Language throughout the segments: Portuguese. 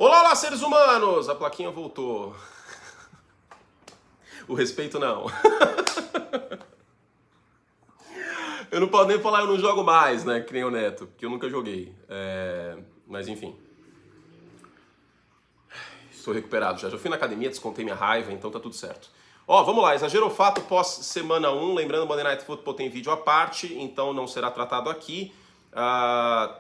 Olá, olá, seres humanos! A plaquinha voltou. O respeito não. Eu não posso nem falar, eu não jogo mais, né? Que nem o Neto, porque eu nunca joguei. Mas enfim. Estou recuperado já. Já fui na academia, descontei minha raiva, então tá tudo certo. Ó, vamos lá. Exagero ou fato pós semana 1. Lembrando, Monday Night Football tem vídeo à parte, então não será tratado aqui.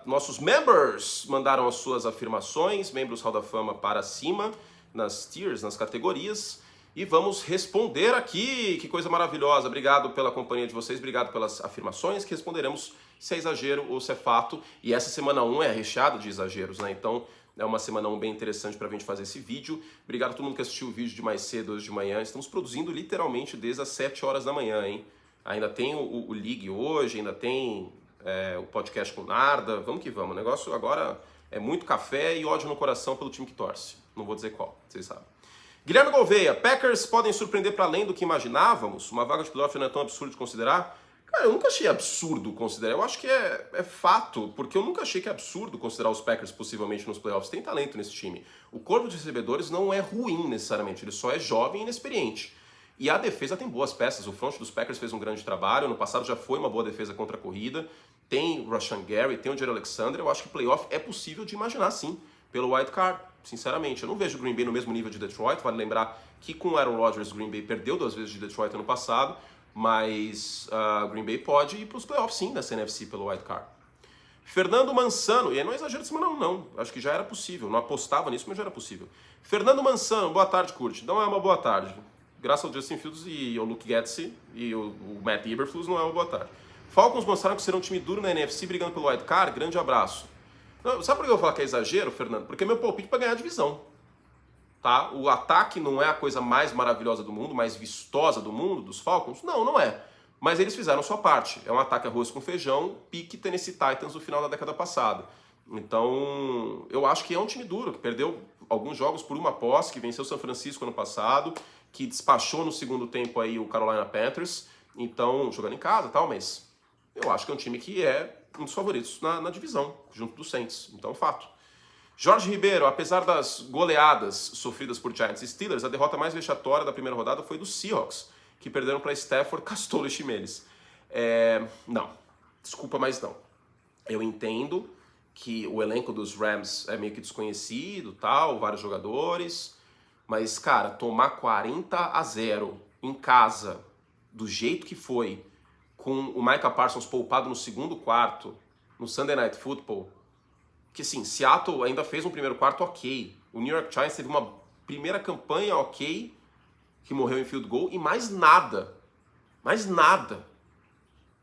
Nossos members mandaram as suas afirmações, membros Hall da Fama para cima, nas tiers, nas categorias, e vamos responder aqui. Que coisa maravilhosa. Obrigado pela companhia de vocês, obrigado pelas afirmações, que responderemos se é exagero ou se é fato. E essa semana 1 é recheada de exageros, né? Então é uma semana 1 bem interessante para a gente fazer esse vídeo. Obrigado a todo mundo que assistiu o vídeo de mais cedo hoje de manhã. Estamos produzindo literalmente desde as 7 horas da manhã, hein? Ainda tem o League hoje, ainda tem o podcast com Narda. Vamos que vamos. O negócio agora é muito café e ódio no coração pelo time que torce. Não vou dizer qual, vocês sabem. Guilherme Gouveia, Packers podem surpreender para além do que imaginávamos? Uma vaga de playoff não é tão absurdo de considerar? Cara, eu nunca achei absurdo considerar. Eu acho que é fato, porque eu nunca achei que é absurdo considerar os Packers possivelmente nos playoffs. Tem talento nesse time. O corpo de recebedores não é ruim necessariamente, ele só é jovem e inexperiente. E a defesa tem boas peças. O front dos Packers fez um grande trabalho. No passado já foi uma boa defesa contra a corrida. Tem o Rashan Gary, tem o Jared Alexander. Eu acho que playoff é possível de imaginar, sim, pelo wild card. Sinceramente, eu não vejo o Green Bay no mesmo nível de Detroit. Vale lembrar que com o Aaron Rodgers, o Green Bay perdeu 2 vezes de Detroit ano passado. Mas o Green Bay pode ir para os playoffs, sim, da NFC pelo wild card. Fernando Mansano, e aí não é exagero de semana não. Acho que já era possível. Não apostava nisso, mas já era possível. Fernando Mansano, boa tarde, Curte. Não é uma boa tarde. Graças ao Justin Fields e ao Luke Getsy e o Matt Eberflus, não é uma boa tarde. Falcons mostraram que serão um time duro na NFC brigando pelo wild card. Grande abraço. Não, sabe por que eu vou falar que é exagero, Fernando? Porque é meu palpite para ganhar a divisão. Tá? O ataque não é a coisa mais maravilhosa do mundo, mais vistosa do mundo, dos Falcons? Não, não é. Mas eles fizeram sua parte. É um ataque arroz com feijão, pique Tennessee Titans no final da década passada. Então, eu acho que é um time duro, que perdeu alguns jogos por uma posse, que venceu São Francisco ano passado, que despachou no segundo tempo aí o Carolina Panthers, então, jogando em casa e tal, mas eu acho que é um time que é um dos favoritos na divisão, junto dos Saints. Então, fato. Jorge Ribeiro, apesar das goleadas sofridas por Giants e Steelers, a derrota mais vexatória da primeira rodada foi dos Seahawks, que perderam para Stafford, Castolo e Ximenes. Não, desculpa, mas não. Eu entendo que o elenco dos Rams é meio que desconhecido, tal, vários jogadores, mas, cara, tomar 40-0 em casa, do jeito que foi, com o Micah Parsons poupado no segundo quarto, no Sunday Night Football, que assim, Seattle ainda fez um primeiro quarto ok. O New York Giants teve uma primeira campanha ok, que morreu em field goal, e mais nada. Mais nada.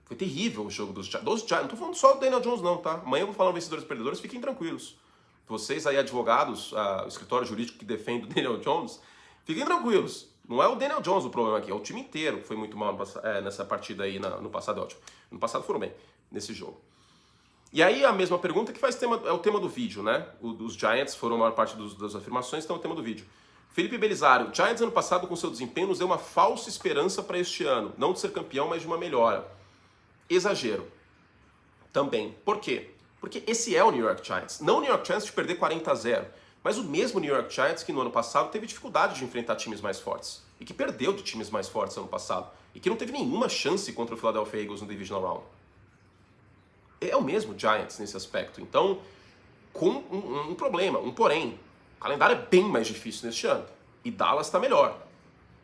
Foi terrível o jogo dos Giants. Não tô falando só do Daniel Jones não, tá? Amanhã eu vou falar vencedores e perdedores, fiquem tranquilos. Vocês aí, advogados, o escritório jurídico que defende o Daniel Jones, fiquem tranquilos. Não é o Daniel Jones o problema aqui, é o time inteiro que foi muito mal nessa partida aí no passado, é ótimo. No passado foram bem, nesse jogo. E aí a mesma pergunta que é o tema do vídeo, né? Os Giants foram a maior parte das afirmações, então é o tema do vídeo. Felipe Belisário, Giants ano passado com seu desempenho nos deu uma falsa esperança para este ano. Não de ser campeão, mas de uma melhora. Exagero. Também. Por quê? Porque esse é o New York Giants. Não o New York Giants de perder 40-0, mas o mesmo New York Giants que no ano passado teve dificuldade de enfrentar times mais fortes. E que perdeu de times mais fortes ano passado. E que não teve nenhuma chance contra o Philadelphia Eagles no Divisional Round. É o mesmo Giants nesse aspecto. Então, com um problema, um porém. O calendário é bem mais difícil neste ano. E Dallas está melhor.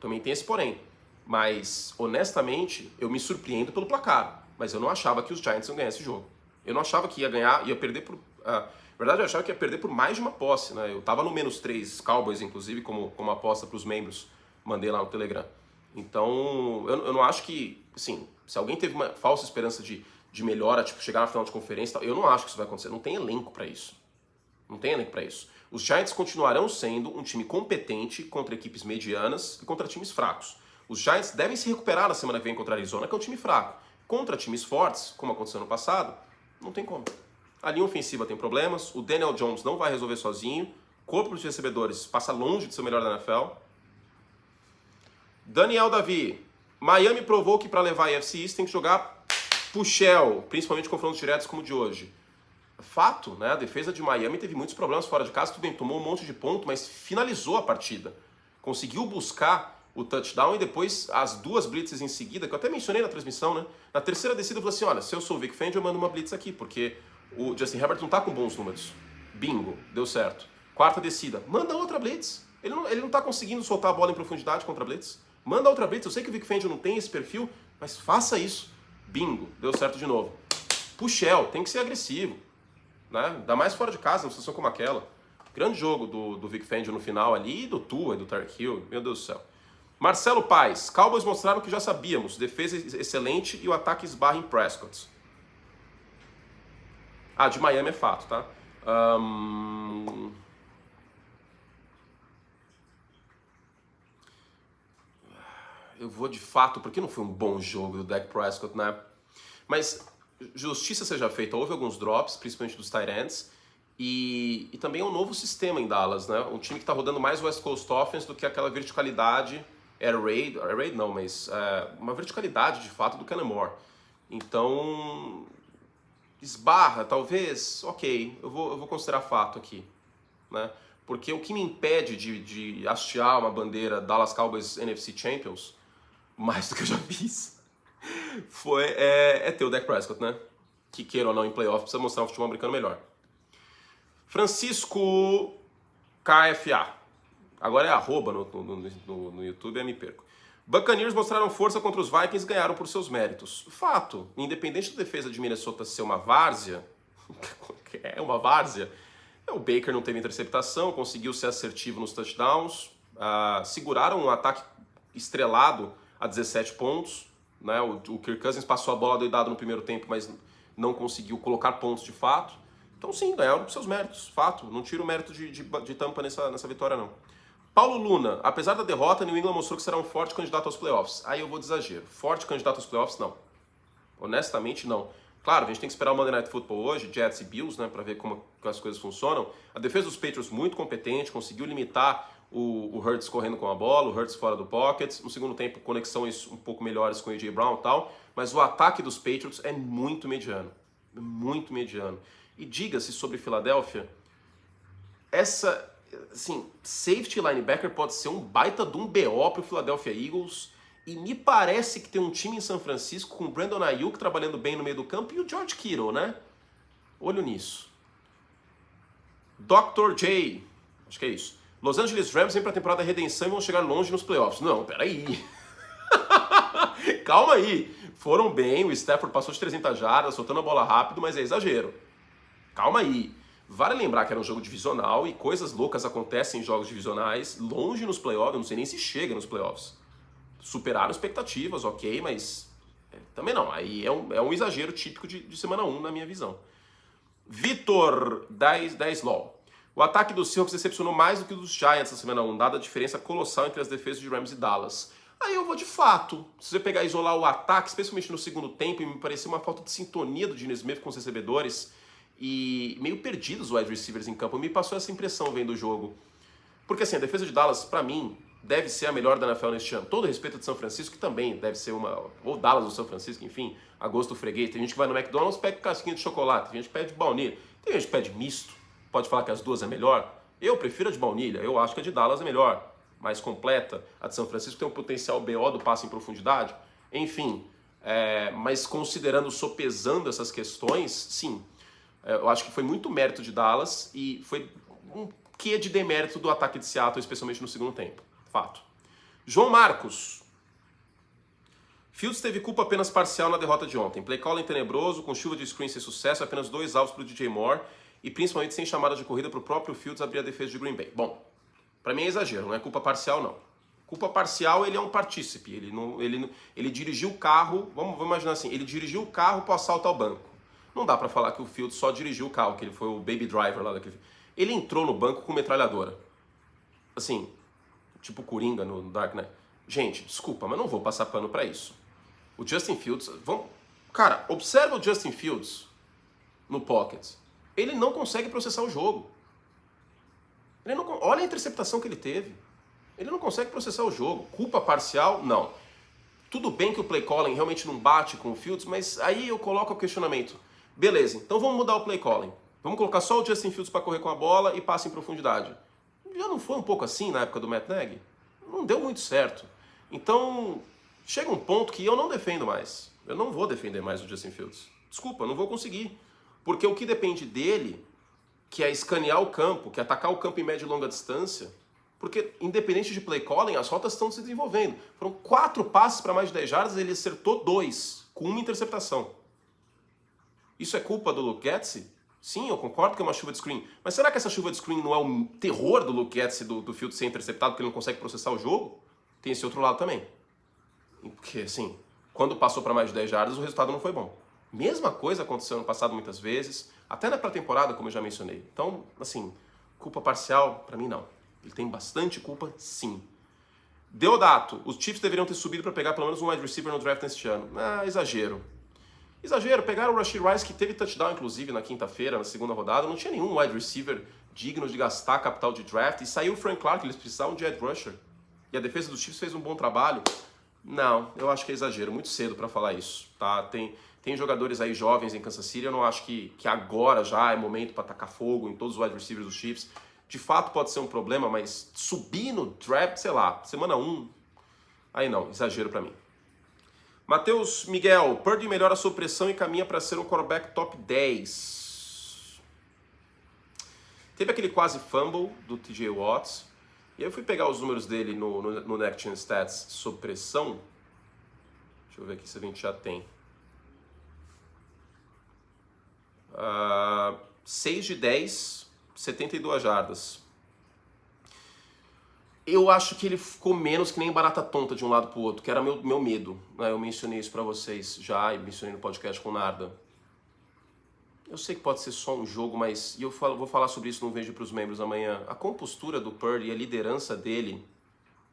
Também tem esse porém. Mas, honestamente, eu me surpreendo pelo placar. Mas eu não achava que os Giants iam ganhar esse jogo. Eu não achava que ia ganhar, ia perder por... na verdade, eu achava que ia perder por mais de uma posse, né? Eu estava no -3, Cowboys, inclusive, como aposta para os membros. Mandei lá no Telegram. Então, eu não acho que... Assim, se alguém teve uma falsa esperança de melhora, tipo, chegar na final de conferência, eu não acho que isso vai acontecer. Não tem elenco para isso. Não tem elenco para isso. Os Giants continuarão sendo um time competente contra equipes medianas e contra times fracos. Os Giants devem se recuperar na semana que vem contra a Arizona, que é um time fraco. Contra times fortes, como aconteceu no passado, não tem como. A linha ofensiva tem problemas, o Daniel Jones não vai resolver sozinho, corpo de recebedores passa longe de ser o melhor da NFL. Daniel Davi, Miami provou que para levar a AFC East tem que jogar puxel, principalmente confrontos diretos como o de hoje. fato, né? A defesa de Miami teve muitos problemas fora de casa, tudo bem, tomou um monte de ponto, mas finalizou a partida. Conseguiu buscar o touchdown e depois as 2 blitzes em seguida, que eu até mencionei na transmissão, né? Na terceira descida eu falei assim, olha, se eu sou o Vic Fangio, eu mando uma blitz aqui, porque o Justin Herbert não tá com bons números. Bingo, deu certo. Quarta descida, manda outra blitz. Ele não tá conseguindo soltar a bola em profundidade contra a blitz. Manda outra blitz. Eu sei que o Vic Fangio não tem esse perfil, mas faça isso. Bingo, deu certo de novo. Puxel, tem que ser agressivo, né? Ainda mais fora de casa, numa situação como aquela. Grande jogo do Vic Fangio no final ali, do Tua e do Tyreek Hill, meu Deus do céu. Marcelo Paes, Cowboys mostraram que já sabíamos, defesa excelente e o ataque esbarra em Prescott. Ah, de Miami é fato, tá? Eu vou de fato, porque não foi um bom jogo do Dak Prescott, né? Mas justiça seja feita, houve alguns drops, principalmente dos tight ends, e também é um novo sistema em Dallas, né? Um time que está rodando mais West Coast Offense do que aquela verticalidade, Air Raid não, mas uma verticalidade de fato do Kellen Moore. Então, esbarra, talvez, ok, eu vou considerar fato aqui, né? Porque o que me impede de hastear uma bandeira Dallas Cowboys NFC Champions, mais do que eu já fiz, é ter o Dak Prescott, né? Que queira ou não em playoff, precisa mostrar um futebol americano melhor. Francisco KFA. Agora é arroba no YouTube, eu me perco. Buccaneers mostraram força contra os Vikings e ganharam por seus méritos. Fato, independente da defesa de Minnesota ser uma várzea, o Baker não teve interceptação, conseguiu ser assertivo nos touchdowns, seguraram um ataque estrelado a 17 pontos, né? O Kirk Cousins passou a bola doidado no primeiro tempo, mas não conseguiu colocar pontos de fato. Então sim, ganharam por seus méritos, fato. Não tiro o mérito de Tampa nessa vitória, não. Paulo Luna, apesar da derrota, New England mostrou que será um forte candidato aos playoffs. Aí eu vou de exagero. Forte candidato aos playoffs, não. Honestamente, não. Claro, a gente tem que esperar o Monday Night Football hoje, Jets e Bills, né, para ver como as coisas funcionam. A defesa dos Patriots muito competente, conseguiu limitar o Hurts correndo com a bola, o Hurts fora do pocket. No segundo tempo, conexões um pouco melhores com o A.J. Brown e tal. Mas o ataque dos Patriots é muito mediano. Muito mediano. E diga-se sobre Filadélfia, assim, safety linebacker pode ser um baita de um BO pro Philadelphia Eagles. E me parece que tem um time em São Francisco com o Brandon Ayuk trabalhando bem no meio do campo e o George Kittle, né? Olho nisso. Dr. J, acho que é isso. Los Angeles Rams vem pra temporada redenção e vão chegar longe nos playoffs. Não, peraí. Calma aí. Foram bem, o Stafford passou de 300 jardas, soltando a bola rápido, mas é exagero. Calma aí. Vale lembrar que era um jogo divisional e coisas loucas acontecem em jogos divisionais, longe nos playoffs, eu não sei nem se chega nos playoffs. Superaram expectativas, ok, mas também não. Aí é um exagero típico de semana 1, na minha visão. Vitor 10 LOL. O ataque dos Seahawks decepcionou mais do que o dos Giants na semana 1, dada a diferença colossal entre as defesas de Rams e Dallas. Aí eu vou de fato. Se você pegar e isolar o ataque, especialmente no segundo tempo, e me pareceu uma falta de sintonia do Geno Smith com os recebedores, e meio perdidos os wide receivers em campo. Me passou essa impressão vendo o jogo. Porque assim, a defesa de Dallas, pra mim, deve ser a melhor da NFL neste ano. Todo respeito de São Francisco, que também deve ser ou Dallas ou São Francisco, enfim, a gosto do freguês. Tem gente que vai no McDonald's e pede casquinha de chocolate, tem gente que pede baunilha, tem gente que pede misto. Pode falar que as duas é melhor. Eu prefiro a de baunilha, eu acho que a de Dallas é melhor, mais completa. A de São Francisco tem um potencial BO do passe em profundidade. Enfim, mas considerando, sopesando essas questões, sim. Eu acho que foi muito mérito de Dallas e foi um quê de demérito do ataque de Seattle, especialmente no segundo tempo. Fato. João Marcos. Fields teve culpa apenas parcial na derrota de ontem. Play calling tenebroso, com chuva de screen sem sucesso, apenas 2 alvos para o DJ Moore e principalmente sem chamada de corrida para o próprio Fields abrir a defesa de Green Bay. Bom, para mim é exagero, não é culpa parcial não. Culpa parcial, ele é um partícipe. Ele dirigiu o carro, vamos imaginar assim, ele dirigiu o carro para o assalto ao banco. Não dá pra falar que o Fields só dirigiu o carro, que ele foi o baby driver lá daquele... Ele entrou no banco com metralhadora. Assim, tipo Coringa no Dark Knight. Gente, desculpa, mas não vou passar pano pra isso. O Justin Fields... Cara, observa o Justin Fields no pocket. Ele não consegue processar o jogo. Olha a interceptação que ele teve. Ele não consegue processar o jogo. Culpa parcial? Não. Tudo bem que o play calling realmente não bate com o Fields, mas aí eu coloco o questionamento. Beleza, então vamos mudar o play calling. Vamos colocar só o Justin Fields para correr com a bola e passe em profundidade. Já não foi um pouco assim na época do Matt Nagy? Não deu muito certo. Então, chega um ponto que eu não defendo mais. Eu não vou defender mais o Justin Fields. Desculpa, eu não vou conseguir. Porque o que depende dele, que é escanear o campo, que é atacar o campo em média e longa distância, porque independente de play calling, as rotas estão se desenvolvendo. Foram 4 passes para mais de 10 jardas, ele acertou 2, com uma interceptação. Isso é culpa do Luke Getsy? Sim, eu concordo que é uma chuva de screen. Mas será que essa chuva de screen não é o terror do Luke Getsy do Fields ser interceptado porque ele não consegue processar o jogo? Tem esse outro lado também. Porque, assim, quando passou para mais de 10 jardas, o resultado não foi bom. Mesma coisa aconteceu no passado muitas vezes, até na pré-temporada, como eu já mencionei. Então, assim, culpa parcial, para mim não. Ele tem bastante culpa, sim. Deodato, os Chiefs deveriam ter subido para pegar pelo menos um wide receiver no draft neste ano. Ah, exagero. Exagero, pegaram o Rashee Rice, que teve touchdown, inclusive, na quinta-feira, na segunda rodada. Não tinha nenhum wide receiver digno de gastar capital de draft. E saiu o Frank Clark, eles precisavam de edge rusher. E a defesa dos Chiefs fez um bom trabalho. Não, eu acho que é exagero. Muito cedo para falar isso. Tá? Tem jogadores aí jovens em Kansas City. Eu não acho que agora já é momento para tacar fogo em todos os wide receivers dos Chiefs. De fato pode ser um problema, mas subir no draft, sei lá, semana 1, aí não, exagero para mim. Matheus Miguel, Purdy melhora a sua pressão e caminha para ser um quarterback top 10. Teve aquele quase fumble do TJ Watts. E aí eu fui pegar os números dele no Next Gen Stats sob pressão. Deixa eu ver aqui se a gente já tem. 6 de 10, 72 jardas. Eu acho que ele ficou menos que nem barata tonta de um lado para o outro, que era meu medo. Né? Eu mencionei isso para vocês já, e mencionei no podcast com o Narda. Eu sei que pode ser só um jogo, mas e eu vou falar sobre isso num vídeo para os membros amanhã. A compostura do Purdy e a liderança dele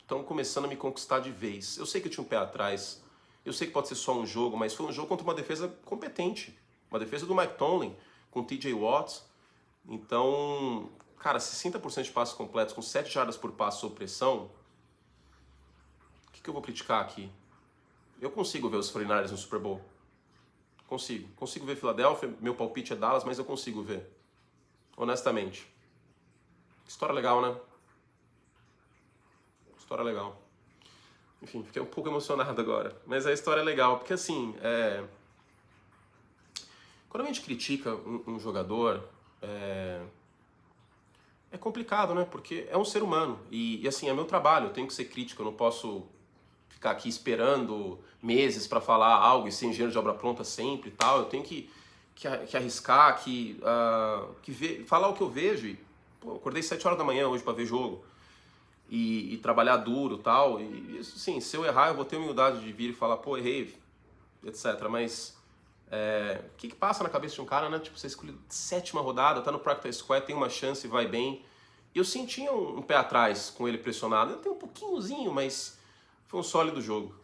estão começando a me conquistar de vez. Eu sei que eu tinha um pé atrás, eu sei que pode ser só um jogo, mas foi um jogo contra uma defesa competente. Uma defesa do Mike Tomlin, com TJ Watts. Então, cara, 60% de passos completos com 7 jardas por passo sob pressão, o que eu vou criticar aqui? Eu consigo ver os 49ers no Super Bowl. Consigo ver Filadélfia, meu palpite é Dallas, mas eu consigo ver. Honestamente. História legal, né? História legal. Enfim, fiquei um pouco emocionado agora. Mas a história é legal, porque assim, quando a gente critica um jogador, é complicado, né? Porque é um ser humano. E assim, é meu trabalho, eu tenho que ser crítico, eu não posso ficar aqui esperando meses para falar algo e ser engenheiro de obra pronta sempre e tal. Eu tenho que arriscar, falar o que eu vejo. E, pô, eu acordei 7 horas da manhã hoje para ver jogo e trabalhar duro e tal. E isso, sim, se eu errar, eu vou ter humildade de vir e falar, pô, errei, etc. Mas o que passa na cabeça de um cara, né? Tipo, você escolheu 7ª rodada, tá no practice squad, tem uma chance e vai bem. E eu sentia um pé atrás com ele pressionado. Eu tenho um pouquinhozinho, mas foi um sólido jogo.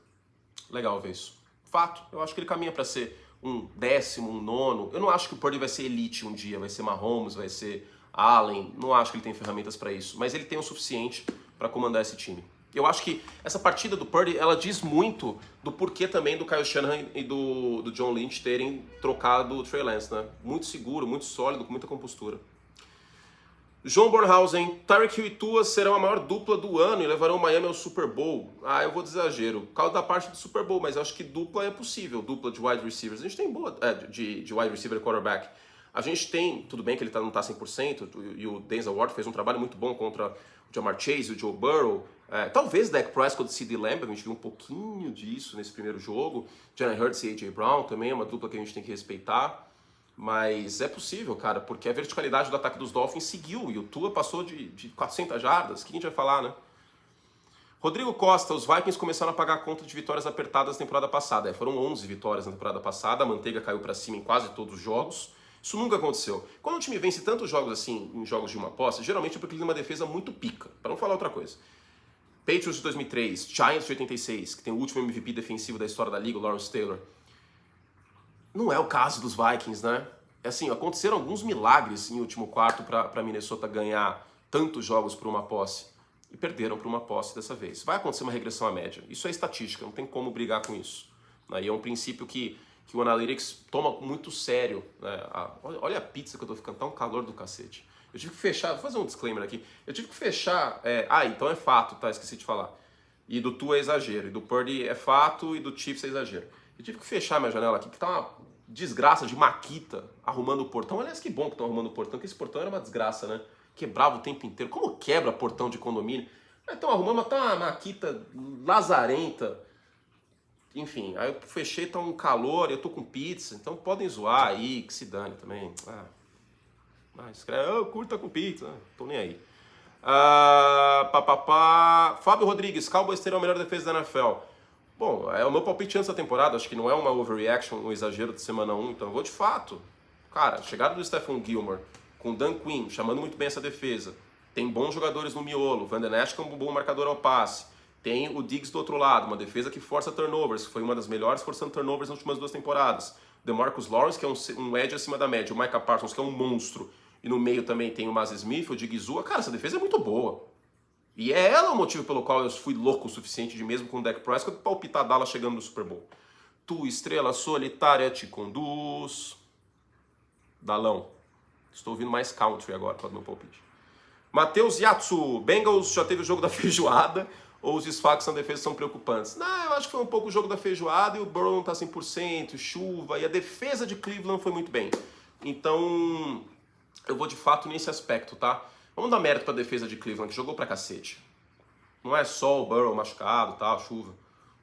Legal ver isso. Fato, eu acho que ele caminha para ser um 10º, um 9º. Eu não acho que o Purdy vai ser elite um dia, vai ser Mahomes, vai ser Allen. Não acho que ele tem ferramentas para isso. Mas ele tem o suficiente para comandar esse time. Eu acho que essa partida do Purdy, ela diz muito do porquê também do Kyle Shanahan e do John Lynch terem trocado o Trey Lance, né? Muito seguro, muito sólido, com muita compostura. João Bornhausen, Tyreek Hill e Tua serão a maior dupla do ano e levarão o Miami ao Super Bowl. Eu vou de exagero, por causa da parte do Super Bowl, mas eu acho que dupla é possível, dupla de wide receivers. A gente tem boa, de wide receiver e quarterback. A gente tem, tudo bem que ele não está 100%, e o Denzel Ward fez um trabalho muito bom contra o Ja'Marr Chase, o Joe Burrow. Talvez Dak Prescott e CeeDee Lamb, a gente viu um pouquinho disso nesse primeiro jogo. Jalen Hurts e A.J. Brown também é uma dupla que a gente tem que respeitar. Mas é possível, cara, porque a verticalidade do ataque dos Dolphins seguiu e o Tua passou de 400 jardas. O que a gente vai falar, né? Rodrigo Costa, os Vikings começaram a pagar a conta de vitórias apertadas na temporada passada. Foram 11 vitórias na temporada passada, a manteiga caiu pra cima em quase todos os jogos. Isso nunca aconteceu. Quando o time vence tantos jogos assim, em jogos de uma posse, geralmente é porque ele tem uma defesa muito pica, para não falar outra coisa. Patriots de 2003, Giants de 86, que tem o último MVP defensivo da história da liga, o Lawrence Taylor. Não é o caso dos Vikings, né? Assim, aconteceram alguns milagres em último quarto para Minnesota ganhar tantos jogos por uma posse. E perderam por uma posse dessa vez. Vai acontecer uma regressão à média. Isso é estatística, não tem como brigar com isso. E é um princípio que que o Analytics toma muito sério, né? Olha a pizza que eu tô ficando, tá um calor do cacete. Eu tive que fechar, vou fazer um disclaimer aqui. Eu tive que fechar. Então é fato, tá? Esqueci de falar. E do Tua é exagero. E do Purdy é fato. E do Chiefs é exagero. Eu tive que fechar minha janela aqui, que tá uma desgraça de maquita arrumando o portão. Aliás, que bom que estão arrumando o portão, porque esse portão era uma desgraça, né? Quebrava o tempo inteiro. Como quebra portão de condomínio? Estão arrumando, mas tá uma maquita lazarenta. Enfim, aí eu fechei, tá um calor, eu tô com pizza. Então podem zoar aí, que se dane também. Escreve, curta com pizza, tô nem aí. Fábio Rodrigues, Cowboys terão a melhor defesa da NFL. Bom, é o meu palpite antes da temporada, acho que não é uma overreaction, um exagero de semana 1, então eu vou de fato. Cara, chegada do Stephon Gilmore, com Dan Quinn, chamando muito bem essa defesa. Tem bons jogadores no miolo, Van Den Esch que é um bom marcador ao passe. Tem o Diggs do outro lado, uma defesa que força turnovers, que foi uma das melhores forçando turnovers nas últimas 2 temporadas. DeMarcus Lawrence, que é um edge acima da média. O Micah Parsons, que é um monstro. E no meio também tem o Maz Smith, o Digizua. Cara, essa defesa é muito boa. E é ela o motivo pelo qual eu fui louco o suficiente de mesmo com o Dak Prescott palpitar Dallas chegando no Super Bowl. Tu, estrela solitária, te conduz. Dalão. Estou ouvindo mais country agora para o meu palpite. Matheus Yatsu. Bengals já teve o jogo da feijoada ou os desfalques na defesa são preocupantes? Não, eu acho que foi um pouco o jogo da feijoada e o Burrow não está 100%, chuva, e a defesa de Cleveland foi muito bem. Então, eu vou de fato nesse aspecto, tá? Vamos dar mérito para a defesa de Cleveland, que jogou pra cacete. Não é só o Burrow machucado, tá, chuva,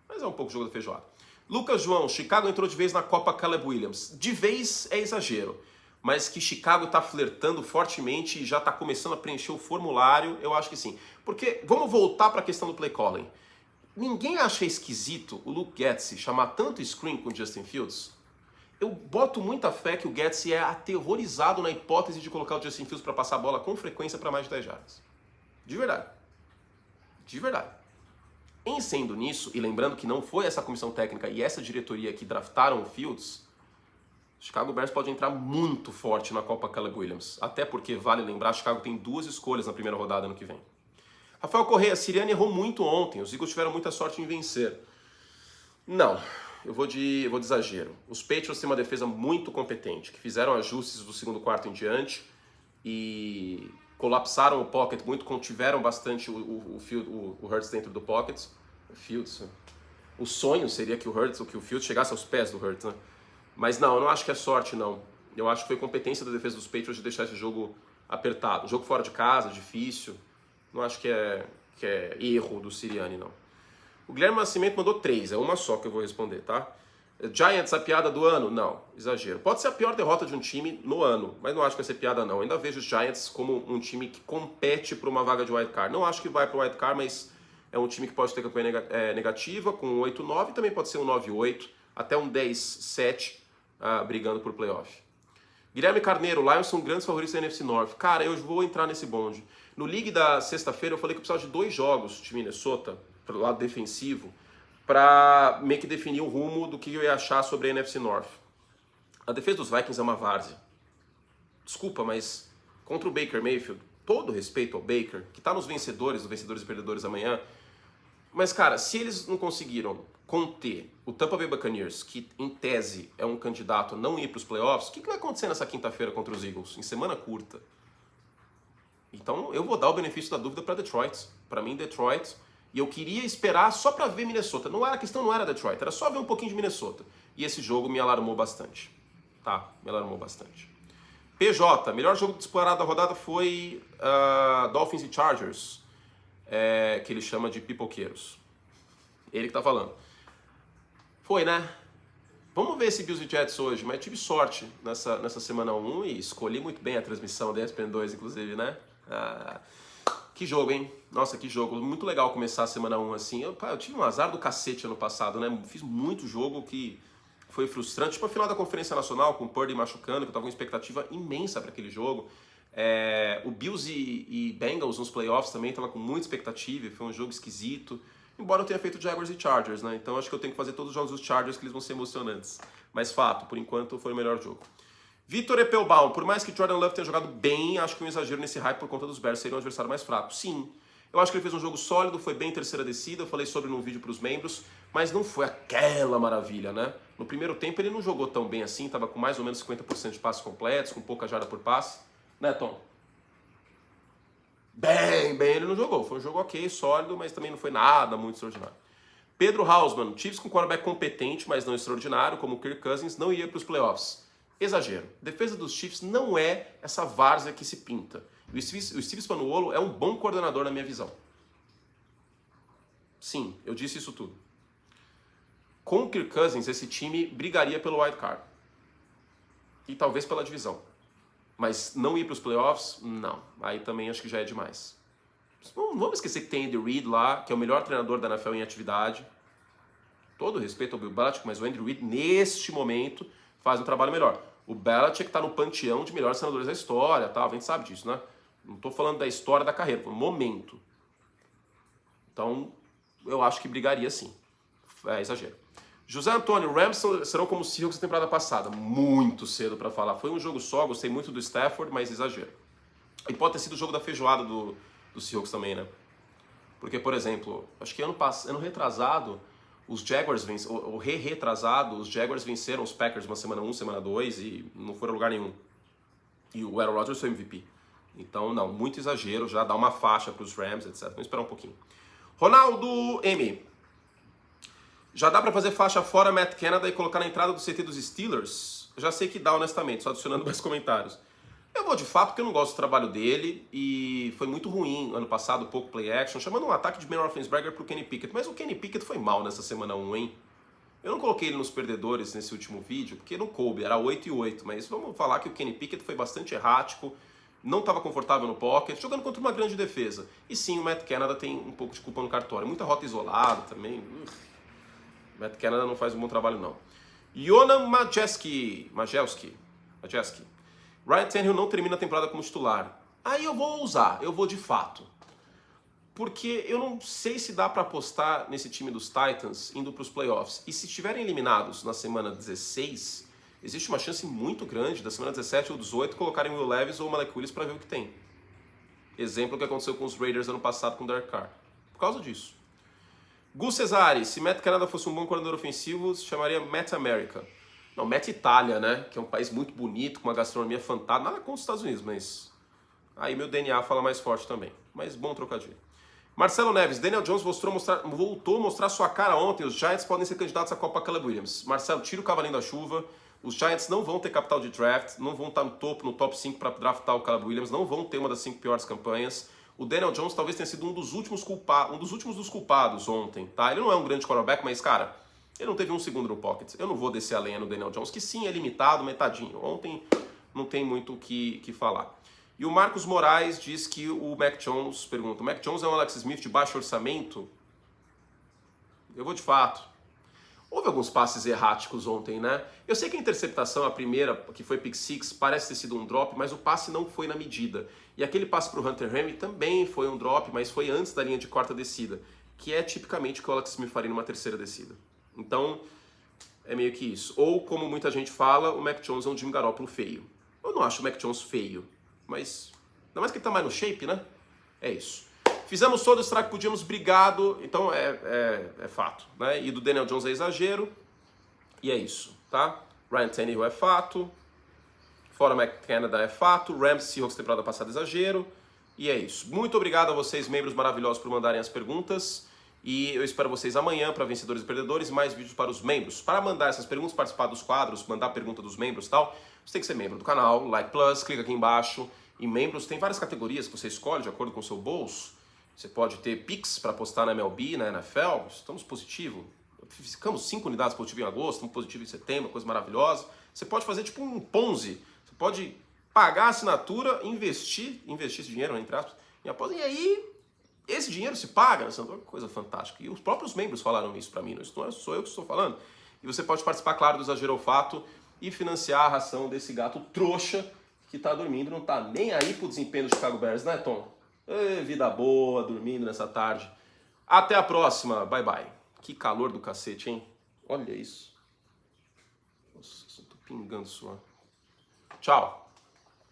mas é um pouco o jogo da feijoada. Lucas João, Chicago entrou de vez na Copa Caleb Williams. De vez é exagero, mas que Chicago está flertando fortemente e já está começando a preencher o formulário, eu acho que sim. Porque, vamos voltar para a questão do play calling. Ninguém acha esquisito o Luke Getsy chamar tanto screen com o Justin Fields? Eu boto muita fé que o Getsy é aterrorizado na hipótese de colocar o Justin Fields para passar a bola com frequência para mais de 10 jardas. De verdade. De verdade. Em sendo nisso, e lembrando que não foi essa comissão técnica e essa diretoria que draftaram o Fields, Chicago Bears pode entrar muito forte na Copa Caleb Williams. Até porque, vale lembrar, Chicago tem 2 escolhas na primeira rodada ano que vem. Rafael Correia, Sirianni errou muito ontem. Os Eagles tiveram muita sorte em vencer. Não, eu vou de exagero. Os Patriots têm uma defesa muito competente, que fizeram ajustes do segundo quarto em diante e colapsaram o pocket muito, contiveram bastante o Hurts dentro do pocket. O sonho seria que o Fields chegasse aos pés do Hurts, né? Mas não, eu não acho que é sorte, não. Eu acho que foi competência da defesa dos Patriots de deixar esse jogo apertado. Jogo fora de casa, difícil. Não acho que é erro do Sirianni, não. O Guilherme Nascimento mandou 3, é uma só que eu vou responder, tá? Giants, a piada do ano? Não, exagero. Pode ser a pior derrota de um time no ano, mas não acho que vai ser piada, não. Ainda vejo os Giants como um time que compete por uma vaga de wild card. Não acho que vai para o wild card, mas é um time que pode ter campanha negativa, com um 8-9, também pode ser um 9-8, até um 10-7, brigando por playoff. Guilherme Carneiro, Lions são grandes favoritos da NFC North. Cara, eu vou entrar nesse bonde. No League da sexta-feira eu falei que eu precisava de 2 jogos de Minnesota, pro lado defensivo, para meio que definir o rumo do que eu ia achar sobre a NFC North. A defesa dos Vikings é uma várzea. Desculpa, mas contra o Baker Mayfield, todo respeito ao Baker, que está nos vencedores e perdedores amanhã, mas, cara, se eles não conseguiram conter o Tampa Bay Buccaneers, que em tese é um candidato a não ir para os playoffs, o que vai acontecer nessa quinta-feira contra os Eagles? Em semana curta. Então eu vou dar o benefício da dúvida para Detroit. Para mim, Detroit. E eu queria esperar só para ver Minnesota. A questão não era Detroit, era só ver um pouquinho de Minnesota. E esse jogo me alarmou bastante. Tá, me alarmou bastante. PJ, melhor jogo disparado da rodada foi Dolphins e Chargers, que ele chama de pipoqueiros. Ele que tá falando. Foi, né? Vamos ver esse Bills e Jets hoje, mas tive sorte nessa semana 1 e escolhi muito bem a transmissão da ESPN2, inclusive, né? Que jogo, hein? Nossa, que jogo. Muito legal começar a semana 1 assim. Eu tive um azar do cacete ano passado, né? Fiz muito jogo que foi frustrante. Tipo a final da Conferência Nacional, com o Purdy machucando, que eu tava com uma expectativa imensa para aquele jogo. O Bills e Bengals nos playoffs também tava com muita expectativa, foi um jogo esquisito. Embora eu tenha feito Jaguars e Chargers, né? Então acho que eu tenho que fazer todos os jogos dos Chargers, que eles vão ser emocionantes. Mas fato, por enquanto foi o melhor jogo. Vitor Epelbaum, por mais que Jordan Love tenha jogado bem, acho que um exagero nesse hype por conta dos Bears serem um adversário mais fraco. Sim, Eu acho que ele fez um jogo sólido, foi bem terceira descida, eu falei sobre num vídeo para os membros, mas não foi aquela maravilha, né? No primeiro tempo ele não jogou tão bem assim, estava com mais ou menos 50% de passes completos, com pouca jarda por passe. Né, Tom? Bem ele não jogou. Foi um jogo ok, sólido, mas também não foi nada muito extraordinário. Pedro Hausmann, Chiefs com quarterback competente, mas não extraordinário, como o Kirk Cousins, não ia para os playoffs. Exagero. Defesa dos Chiefs não é essa várzea que se pinta. O Steve Spagnuolo é um bom coordenador na minha visão. Sim, eu disse isso tudo. Com o Kirk Cousins, esse time brigaria pelo wild card. E talvez pela divisão. Mas não ir para os playoffs? Não. Aí também acho que já é demais. Não vamos esquecer que tem Andy Reid lá, que é o melhor treinador da NFL em atividade. Todo respeito ao Bill Belichick, mas o Andy Reid, neste momento, faz um trabalho melhor. O Belichick está no panteão de melhores treinadores da história, tá? A gente sabe disso, né? Não estou falando da história da carreira, no momento. Então, eu acho que brigaria sim. É exagero. José Antônio, Rams serão como os Seahawks na temporada passada. Muito cedo para falar. Foi um jogo só, gostei muito do Stafford, mas exagero. E pode ter sido o jogo da feijoada do Seahawks também, né? Porque, por exemplo, acho que ano retrasado, os Jaguars venceram, retrasado, os Jaguars venceram os Packers uma semana 1, semana 2 e não foram a lugar nenhum. E o Aaron Rodgers foi MVP. Então, não, muito exagero, já dá uma faixa para os Rams, etc. Vamos esperar um pouquinho. Ronaldo M. Já dá para fazer faixa fora Matt Canada e colocar na entrada do CT dos Steelers? Eu já sei que dá, honestamente, só adicionando mais comentários. Eu vou de fato porque eu não gosto do trabalho dele e foi muito ruim ano passado, pouco play action, chamando um ataque de Ben Roethlisberger pro Kenny Pickett. Mas o Kenny Pickett foi mal nessa semana 1, hein? Eu não coloquei ele nos perdedores nesse último vídeo, porque não coube, era 8 e 8, mas vamos falar que o Kenny Pickett foi bastante errático, não estava confortável no pocket, jogando contra uma grande defesa. E sim, o Matt Canada tem um pouco de culpa no cartório, muita rota isolada também. Matt Canada não faz um bom trabalho, não. Yona Majeski. Ryan Tannehill não termina a temporada como titular. Aí eu vou usar, eu vou de fato. Porque eu não sei se dá para apostar nesse time dos Titans indo para os playoffs. E se estiverem eliminados na semana 16, existe uma chance muito grande da semana 17 ou 18 colocarem Will Levis ou Malik Willis para ver o que tem. Exemplo que aconteceu com os Raiders ano passado com o Derek Carr. Por causa disso. Gus Cesare, se Matt Canada fosse um bom coordenador ofensivo, se chamaria Matt America. Não, Matt Itália, né? Que é um país muito bonito, com uma gastronomia fantástica. Nada contra os Estados Unidos, mas aí meu DNA fala mais forte também. Mas bom trocadilho. Marcelo Neves, Daniel Jones voltou a mostrar sua cara ontem. Os Giants podem ser candidatos à Copa Caleb Williams. Marcelo, tira o cavalinho da chuva. Os Giants não vão ter capital de draft, não vão estar no top 5 para draftar o Caleb Williams, não vão ter uma das 5 piores campanhas. O Daniel Jones talvez tenha sido um dos últimos dos culpados ontem, tá? Ele não é um grande quarterback, mas, cara, ele não teve um segundo no pocket. Eu não vou descer a lenha no Daniel Jones, que sim, é limitado, metadinho. Ontem não tem muito o que falar. E o Marcos Moraes diz que o Mac Jones, pergunta, o Mac Jones é um Alex Smith de baixo orçamento? Eu vou de fato. Houve alguns passes erráticos ontem, né? Eu sei que a interceptação, a primeira, que foi pick six, parece ter sido um drop, mas o passe não foi na medida. E aquele passe para o Hunter Henry também foi um drop, mas foi antes da linha de quarta descida, que é tipicamente o que o Alex Smith faria numa terceira descida. Então, é meio que isso. Ou, como muita gente fala, o Mac Jones é um Jimmy Garoppolo feio. Eu não acho o Mac Jones feio, mas ainda mais que ele tá mais no shape, né? É isso. Fizemos todo o estrago que podíamos, obrigado. Então é fato, né? E do Daniel Jones é exagero. E é isso, tá? Ryan Tannehill é fato. Fora Matt Canada é fato. Rams, Seahawks temporada passada exagero. E é isso. Muito obrigado a vocês, membros maravilhosos, por mandarem as perguntas. E eu espero vocês amanhã para Vencedores e Perdedores e mais vídeos para os membros. Para mandar essas perguntas, participar dos quadros, mandar pergunta dos membros e tal, você tem que ser membro do canal, Like Plus, clica aqui embaixo. E membros, tem várias categorias que você escolhe de acordo com o seu bolso. Você pode ter Pix para postar na MLB, na NFL. Estamos positivo. Ficamos 5 unidades positivo em agosto, estamos positivo em setembro, coisa maravilhosa. Você pode fazer tipo um Ponzi. Você pode pagar a assinatura, investir esse dinheiro, entre aspas, em aposta. E aí, esse dinheiro se paga, né? Coisa fantástica. E os próprios membros falaram isso para mim, não sou eu que estou falando. E você pode participar, claro, do Exagero Fato e financiar a ração desse gato trouxa que está dormindo, não está nem aí pro desempenho do Chicago Bears, né, Tom? Vida boa, dormindo nessa tarde. Até a próxima. Bye, bye. Que calor do cacete, hein? Olha isso. Nossa, eu tô pingando suor. Tchau.